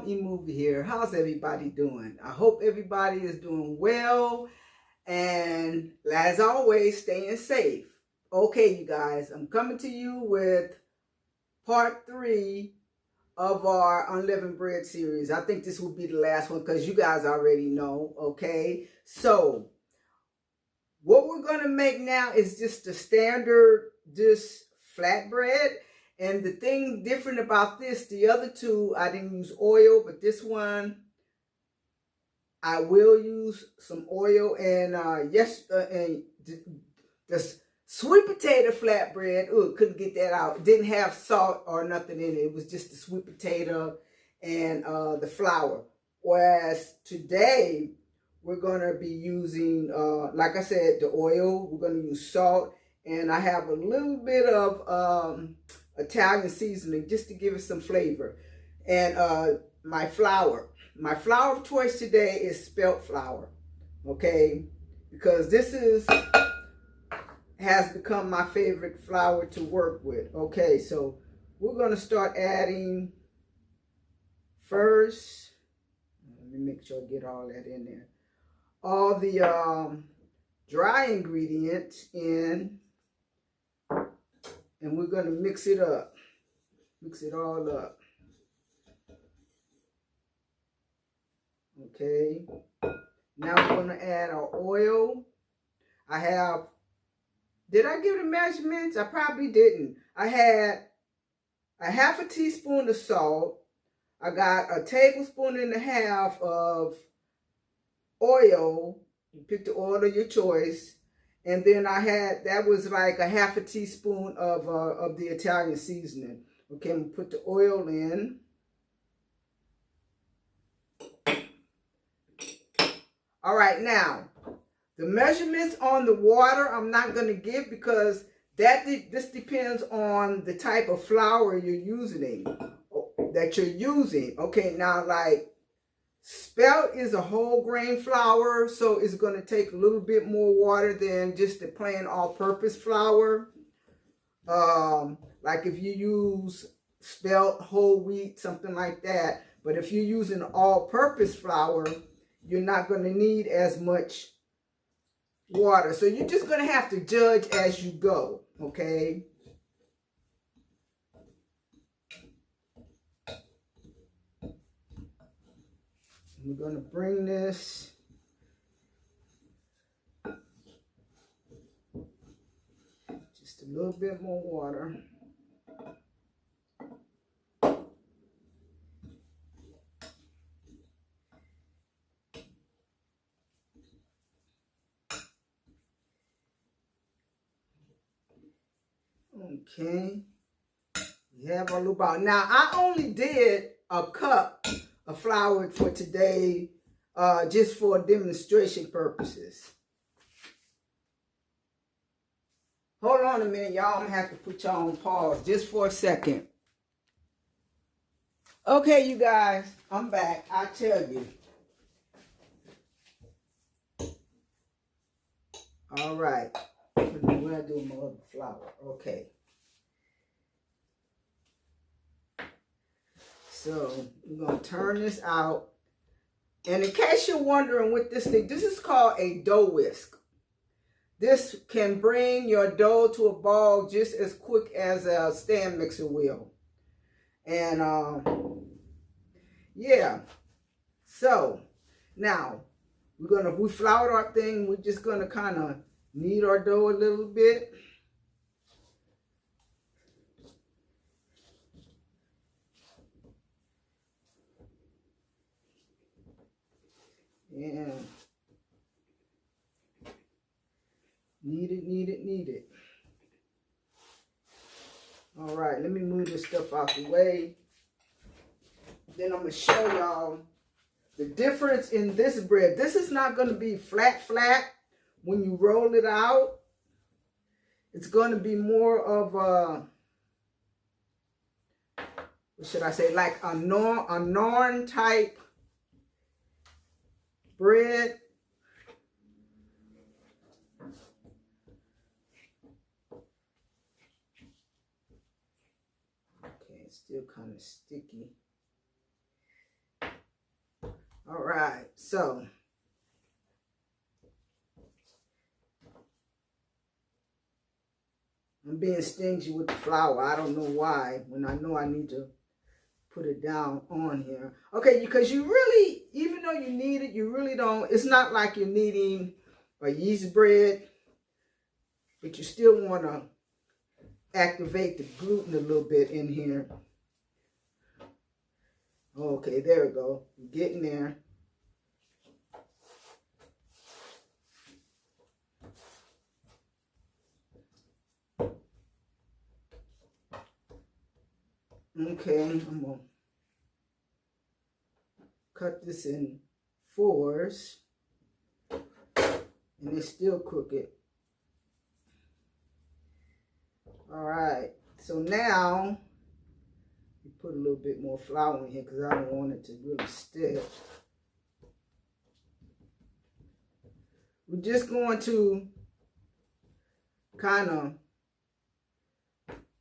Movie here. How's everybody doing? I hope everybody is doing well and, as always, staying safe. Okay, you guys, I'm coming to you with part 3 of our Unleavened Bread series. I think this will be the last one because you guys already know, okay? So, what we're going to make now is just the standard, just flatbread. And the thing different about this, the other two, I didn't use oil, but this one, I will use some oil. And and the sweet potato flatbread, couldn't get that out. It didn't have salt or nothing in it. It was just the sweet potato and the flour. Whereas today, we're going to be using, like I said, the oil. We're going to use salt. And I have a little bit of Italian seasoning just to give it some flavor. And my flour. My flour of choice today is spelt flour. Okay? Because this has become my favorite flour to work with. Okay, so we're going to start adding first. Let me make sure I get all that in there. All the dry ingredients in, and we're going to mix it up. Mix it all up. Okay. Now we're going to add our oil. I have, did I give the measurements? I probably didn't. I had a half a teaspoon of salt. I got a tablespoon and a half of oil. You pick the oil of your choice. And then I had, that was like a half a teaspoon of the Italian seasoning. Okay, I'm gonna put the oil in. All right, now, the measurements on the water I'm not gonna give because this depends on the type of flour you're using, Okay, now like, spelt is a whole grain flour, so it's going to take a little bit more water than just the plain all-purpose flour. Like if you use spelt whole wheat, something like that. But if you're using all-purpose flour, you're not going to need as much water. So you're just going to have to judge as you go, okay? We're going to bring this just a little bit more water. Okay. We have our little bottle. Now, I only did a cup of flour for today, just for demonstration purposes. Hold on a minute, y'all. I'm going to have to put y'all on pause just for a second. Okay, you guys, I'm back. I tell you. All right. What I do with my other flour? Okay. So we're going to turn this out. And in case you're wondering what this is called a dough whisk. This can bring your dough to a ball just as quick as a stand mixer will. And yeah. So now we floured our thing. We're just going to kind of knead our dough a little bit. And knead it. All right, let me move this stuff out the way. Then I'm going to show y'all the difference in this bread. This is not going to be flat when you roll it out. It's going to be more of a, what should I say, like a naan type bread. Okay, it's still kind of sticky. So I'm being stingy with the flour. I don't know why, when I know I need to put it down on here. Okay, because you really, even though you need it, you really don't. It's not like you're needing a yeast bread, but you still want to activate the gluten a little bit in here. Okay, there we go. We're getting there. Okay, I'm going to cut this in fours. And it's still crooked. All right, so now you put a little bit more flour in here because I don't want it to really stick. We're just going to kind of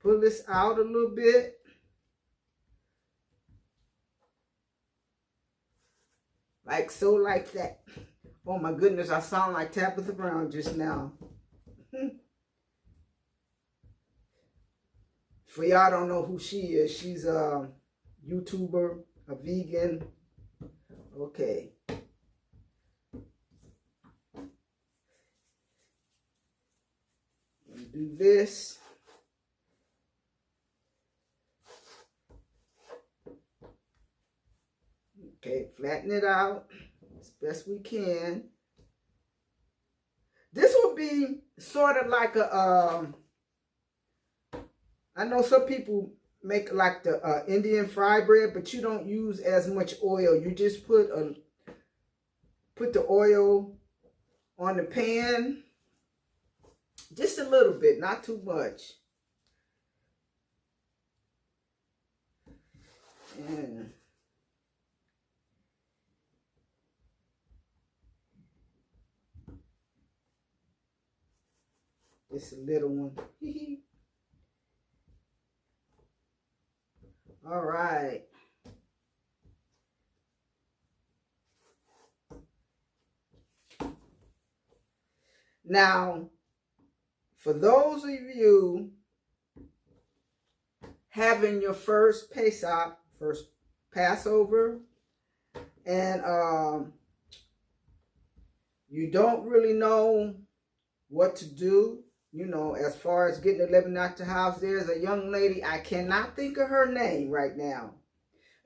pull this out a little bit. Like so, like that. Oh my goodness, I sound like Tabitha Brown just now. For y'all don't know who she is, she's a YouTuber, a vegan. Okay. Do this. Okay, flatten it out as best we can. This will be sort of like a, I know some people make like the Indian fried bread, but you don't use as much oil. You just put the oil on the pan, just a little bit, not too much. And just a little one. All right. Now, for those of you having your first Pesach, first Passover, and you don't really know what to do, you know, as far as getting Unleavened out the house, there's a young lady, I cannot think of her name right now,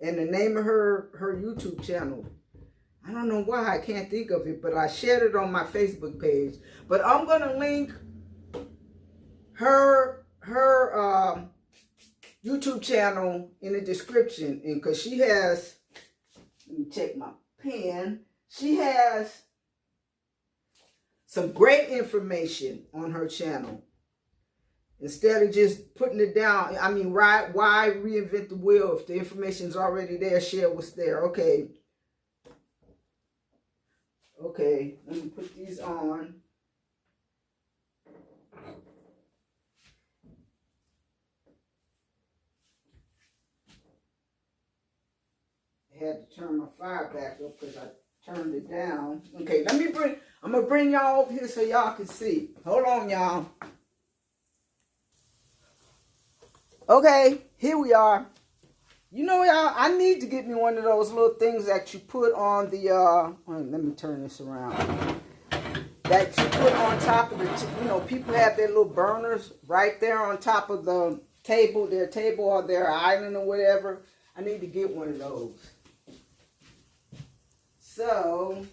and the name of her YouTube channel. I don't know why I can't think of it, but I shared it on my Facebook page. But I'm going to link her YouTube channel in the description, and because she has, let me check my pen, she has some great information on her channel. Instead of just putting it down, I mean, why reinvent the wheel if the information's already there? Share what's there. Okay. Okay, let me put these on. I had to turn my fire back up because I turned it down. Okay, I'm going to bring y'all over here so y'all can see. Hold on, y'all. Okay, here we are. You know, y'all, I need to get me one of those little things that you put on the, let me turn this around. That you put on top of the, you know, people have their little burners right there on top of the table, their table or their island or whatever. I need to get one of those. So,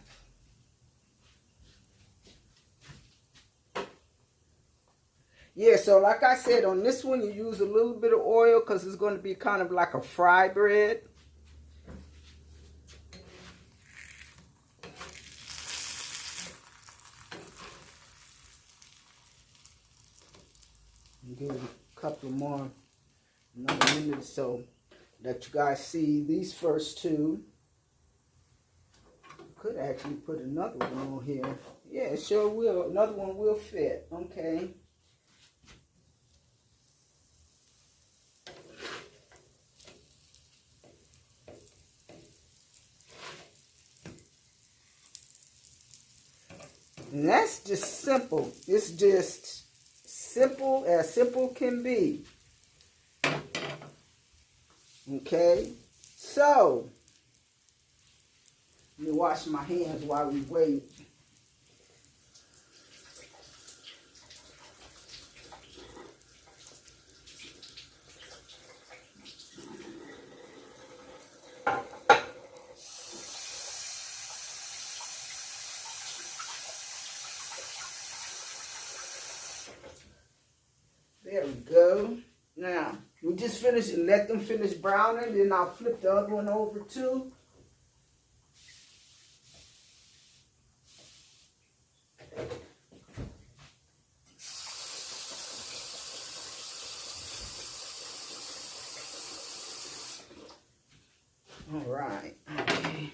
yeah, so like I said, on this one you use a little bit of oil because it's going to be kind of like a fry bread. Give it a couple more, another minute or so, that you guys see these first two. Could actually put another one on here. Yeah, it sure will. Another one will fit. Okay. And that's just simple. It's just simple as simple can be. Okay, so let me wash my hands while we wait. There we go. Now, we just finish and let them finish browning. Then I'll flip the other one over too. All right. Okay.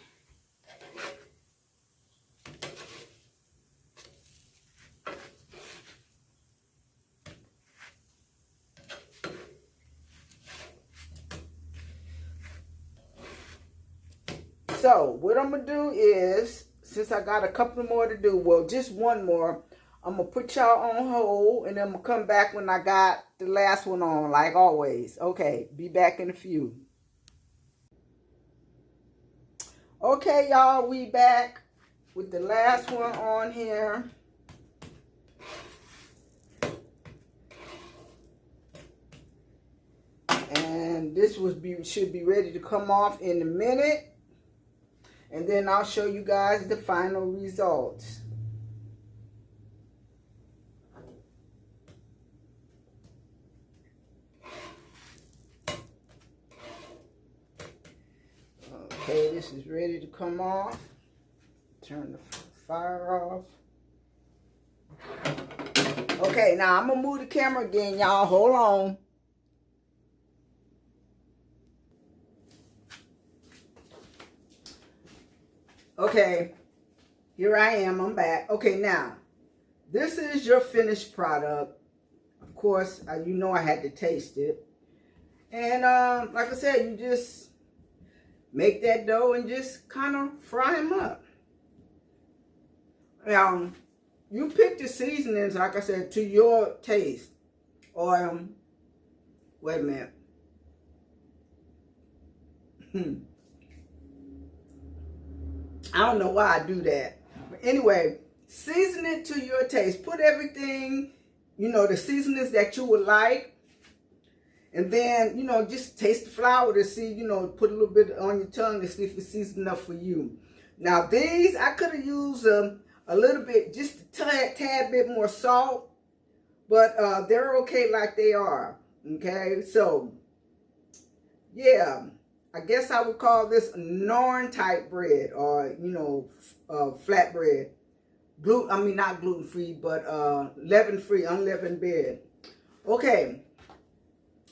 So what I'm gonna do is, since I got a couple more to do, well, just one more, I'm gonna put y'all on hold, and then I'm gonna come back when I got the last one on, like always. Okay, be back in a few. Okay, y'all, we back with the last one on here. And this should be ready to come off in a minute. And then I'll show you guys the final results. Okay, this is ready to come off. Turn the fire off. Okay, now I'm going to move the camera again, y'all. Hold on. Okay, here I am. I'm back. Okay, now, this is your finished product. Of course, you know I had to taste it. And like I said, you just make that dough and just kind of fry them up. You pick the seasonings, like I said, to your taste. Or, wait a minute. I don't know why I do that. But anyway, season it to your taste. Put everything, the seasonings that you would like. And then, just taste the flour to see, put a little bit on your tongue to see if it's seasoned enough for you. Now, these, I could have used a little bit, just a tad bit more salt. But they're okay like they are. Okay, so, yeah. I guess I would call this naan type bread, or, flat bread. Not gluten-free, but leaven-free, unleavened bread. Okay,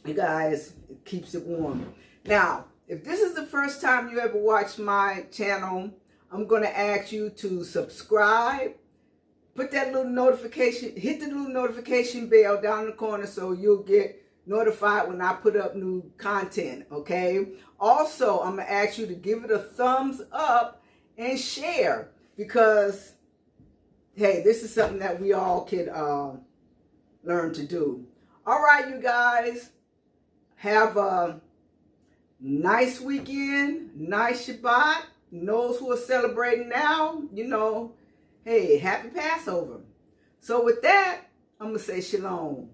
you guys, it keeps it warm. Now, if this is the first time you ever watched my channel, I'm going to ask you to subscribe. Put that little notification, hit the little notification bell down in the corner so you'll get notified when I put up new content, okay? Also, I'm going to ask you to give it a thumbs up and share, because, hey, this is something that we all can learn to do. All right, you guys, have a nice weekend, nice Shabbat. Those who are celebrating now, hey, happy Passover. So with that, I'm going to say shalom.